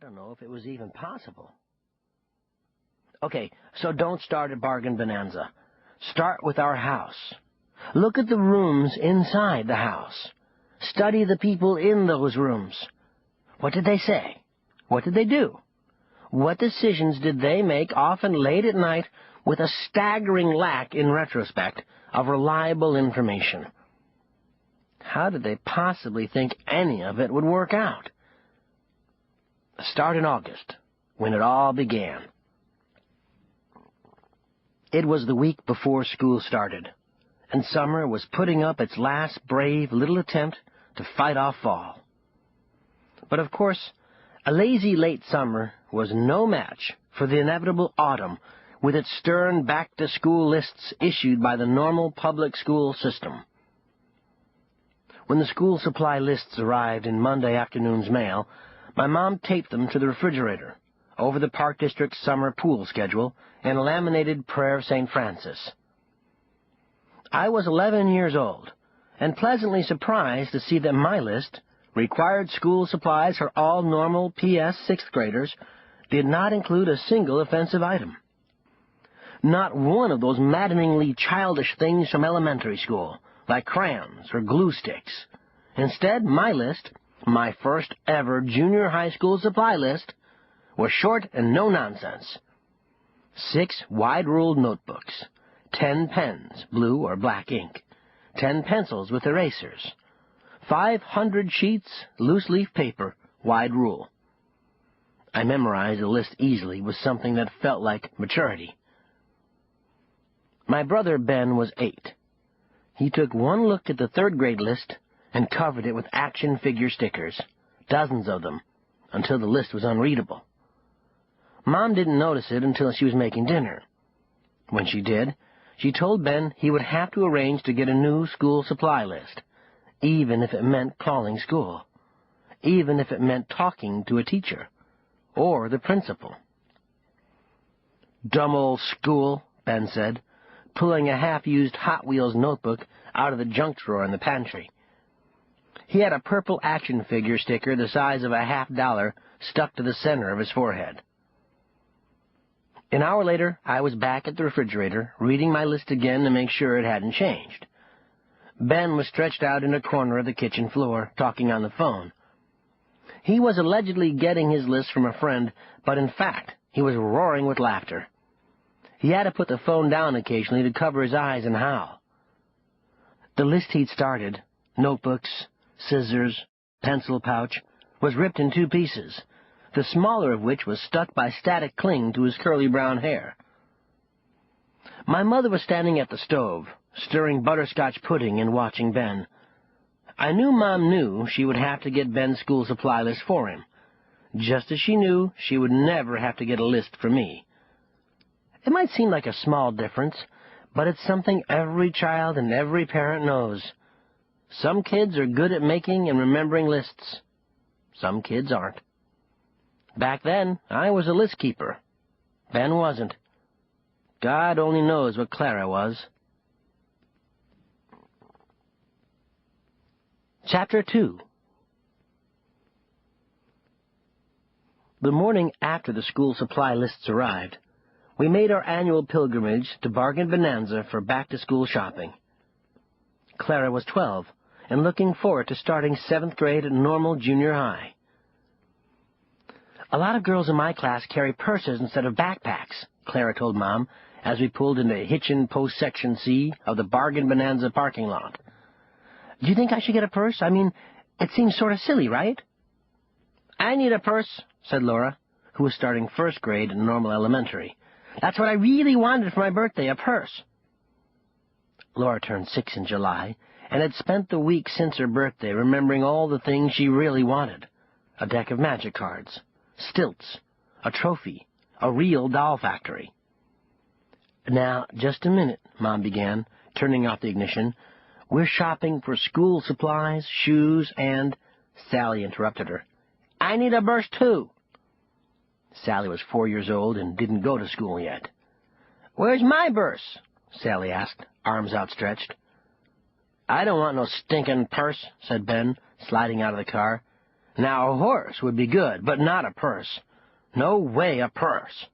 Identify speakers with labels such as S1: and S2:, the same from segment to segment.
S1: I don't know if it was even possible. Okay, so don't start at Bargain Bonanza. Start with our house. Look at the rooms inside the house. Study the people in those rooms. What did they say? What did they do? What decisions did they make, often late at night, with a staggering lack, in retrospect, of reliable information? How did they possibly think any of it would work out? Start in August, when it all began. It was the week before school started, and summer was putting up its last brave little attempt to fight off fall. But of course, a lazy late summer was no match for the inevitable autumn, with its stern back-to-school lists issued by the normal public school system. When the school supply lists arrived in Monday afternoon's mail, my mom taped them to the refrigerator, over the Park District's summer pool schedule, and a laminated Prayer of St. Francis. I was 11 years old, and pleasantly surprised to see that my list, required school supplies for all normal PS 6th graders, did not include a single offensive item. Not one of those maddeningly childish things from elementary school, like crayons or glue sticks. Instead, my list, my first ever junior high school supply list, was short and no-nonsense. 6 wide-ruled notebooks, 10 pens, blue or black ink, 10 pencils with erasers, 500 sheets, loose-leaf paper, wide rule. I memorized the list easily with something that felt like maturity. My brother Ben was 8. He took one look at the third-grade list and covered it with action figure stickers, dozens of them, until the list was unreadable. Mom didn't notice it until she was making dinner. When she did, she told Ben he would have to arrange to get a new school supply list, even if it meant calling school, even if it meant talking to a teacher, or the principal. "Dumb old school," Ben said, pulling a half-used Hot Wheels notebook out of the junk drawer in the pantry. He had a purple action figure sticker the size of a $50 stuck to the center of his forehead. An hour later, I was back at the refrigerator, reading my list again to make sure it hadn't changed. Ben was stretched out in a corner of the kitchen floor, talking on the phone. He was allegedly getting his list from a friend, but in fact, he was roaring with laughter. He had to put the phone down occasionally to cover his eyes and howl. The list he'd started, notebooks, scissors, pencil pouch, was ripped in 2 pieces, the smaller of which was stuck by static cling to his curly brown hair. My mother was standing at the stove, stirring butterscotch pudding and watching Ben. I knew Mom knew she would have to get Ben's school supply list for him, just as she knew she would never have to get a list for me. It might seem like a small difference, but it's something every child and every parent knows. Some kids are good at making and remembering lists. Some kids aren't. Back then, I was a list keeper. Ben wasn't. God only knows what Clara was. Chapter 2. The morning after the school supply lists arrived, we made our annual pilgrimage to Bargain Bonanza for back-to-school shopping. Clara was 12 and looking forward to starting 7th grade at normal junior high. "A lot of girls in my class carry purses instead of backpacks," Clara told Mom as we pulled into Hitchin Post Section C of the Bargain Bonanza parking lot. "Do you think I should get a purse? I mean, it seems sort of silly, right?" "I need a purse," said Laura, who was starting 1st grade in normal elementary. "That's what I really wanted for my birthday, a purse." Laura turned 6 in July and had spent the week since her birthday remembering all the things she really wanted: a deck of magic cards, stilts, a trophy, a real doll factory. "Now, just a minute," Mom began, turning off the ignition. "We're shopping for school supplies, shoes, and—" Sally interrupted her. "I need a purse, too." Sally was 4 years old and didn't go to school yet. "Where's my purse?" Sally asked, arms outstretched. "I don't want no stinking purse," said Ben, sliding out of the car. Now, a horse would be good, but not a purse. No way a purse.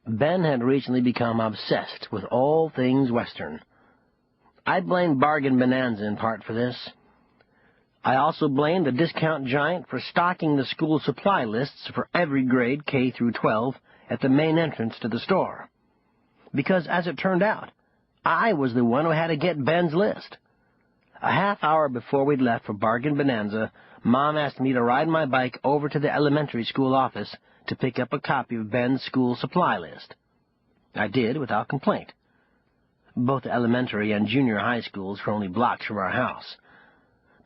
S1: Ben had recently become obsessed with all things Western. I blamed Bargain Bonanza in part for this. I also blamed the discount giant for stocking the school supply lists for every grade K through 12 at the main entrance to the store. Because, as it turned out, I was the one who had to get Ben's list. A half hour before we'd left for Bargain Bonanza, Mom asked me to ride my bike over to the elementary school office to pick up a copy of Ben's school supply list. I did without complaint. Both the elementary and junior high schools were only blocks from our house.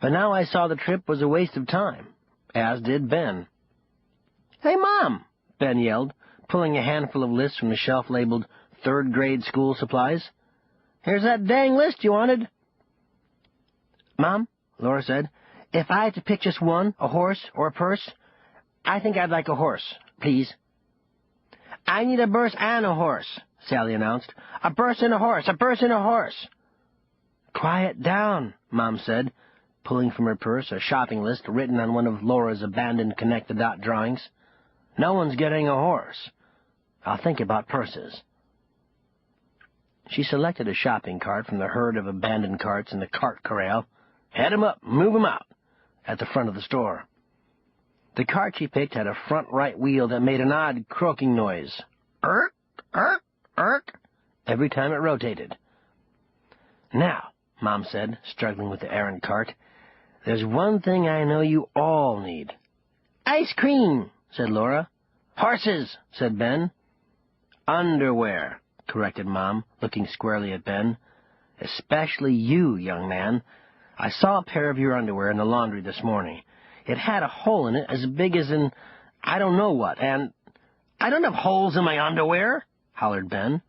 S1: But now I saw the trip was a waste of time, as did Ben. "Hey, Mom!" Ben yelled, pulling a handful of lists from the shelf labeled third-grade school supplies. "Here's that dang list you wanted." "Mom," Laura said, "if I had to pick just one, a horse or a purse, I think I'd like a horse, please." "I need a purse and a horse," Sally announced. "A purse and a horse, a purse and a horse." "Quiet down," Mom said, pulling from her purse a shopping list written on one of Laura's abandoned connect-the-dot drawings. "No one's getting a horse. I'll think about purses." She selected a shopping cart from the herd of abandoned carts in the cart corral. "Head 'em up, move 'em out," at the front of the store. The cart she picked had a front right wheel that made an odd croaking noise. "Erk, erk, erk," every time it rotated. "Now," Mom said, struggling with the errand cart, "there's one thing I know you all need." "Ice cream," said Laura. "Horses," said Ben. "Underwear," corrected Mom, looking squarely at Ben. "Especially you, young man. I saw a pair of your underwear in the laundry this morning. It had a hole in it as big as in I don't know what, and—" "I don't have holes in my underwear," hollered Ben.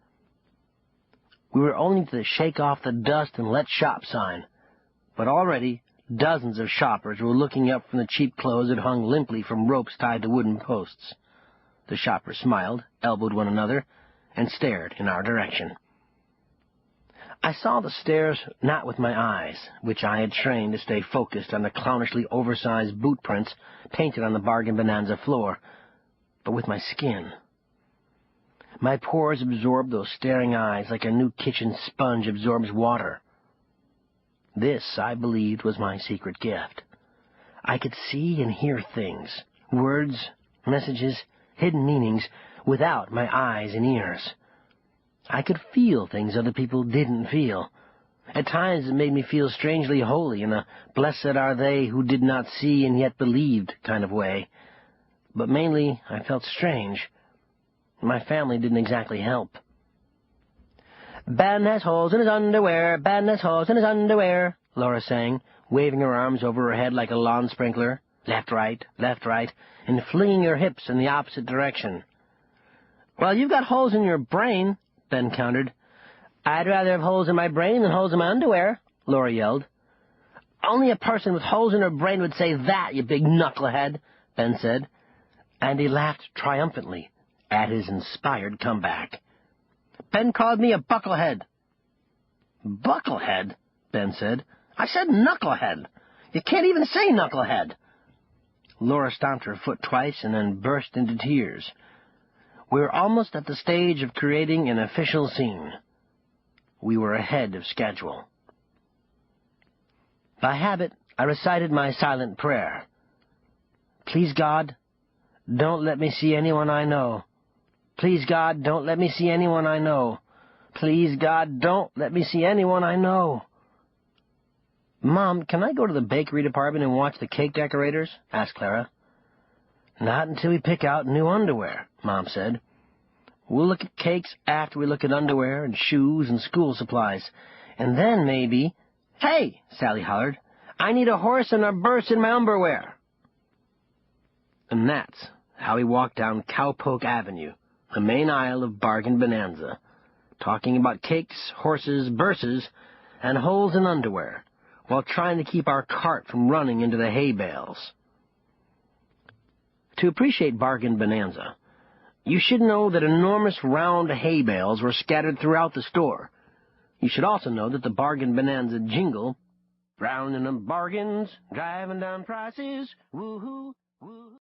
S1: We were only to the shake off the dust and let shop sign, but already dozens of shoppers were looking up from the cheap clothes that hung limply from ropes tied to wooden posts. The shoppers smiled, elbowed one another, and stared in our direction. I saw the stares not with my eyes, which I had trained to stay focused on the clownishly oversized boot prints painted on the Bargain Bonanza floor, but with my skin. My pores absorbed those staring eyes like a new kitchen sponge absorbs water. This, I believed, was my secret gift. I could see and hear things, words, messages, hidden meanings, without my eyes and ears. I could feel things other people didn't feel. At times it made me feel strangely holy in a blessed are they who did not see and yet believed kind of way. But mainly I felt strange. My family didn't exactly help. "Ben has holes in his underwear, Ben has holes in his underwear," Laura sang, waving her arms over her head like a lawn sprinkler, left, right, and flinging her hips in the opposite direction. "Well, you've got holes in your brain," Ben countered. "I'd rather have holes in my brain than holes in my underwear," Laura yelled. "Only a person with holes in her brain would say that, you big knucklehead," Ben said, and he laughed triumphantly at his inspired comeback. "Ben called me a bucklehead." "Bucklehead?" Ben said. "I said knucklehead. You can't even say knucklehead." Laura stomped her foot twice and then burst into tears. We were almost at the stage of creating an official scene. We were ahead of schedule. By habit, I recited my silent prayer. "Please, God, don't let me see anyone I know. Please, God, don't let me see anyone I know. Please, God, don't let me see anyone I know." "Mom, can I go to the bakery department and watch the cake decorators?" asked Clara. "Not until we pick out new underwear," Mom said. "We'll look at cakes after we look at underwear and shoes and school supplies. And then maybe—" "Hey!" Sally hollered. "I need a horse and a purse in my underwear." And that's how we walked down Cowpoke Avenue, the main aisle of Bargain Bonanza, talking about cakes, horses, purses, and holes in underwear, while trying to keep our cart from running into the hay bales. To appreciate Bargain Bonanza, you should know that enormous round hay bales were scattered throughout the store. You should also know that the Bargain Bonanza jingle rounding up bargains, driving down prices, woo-hoo.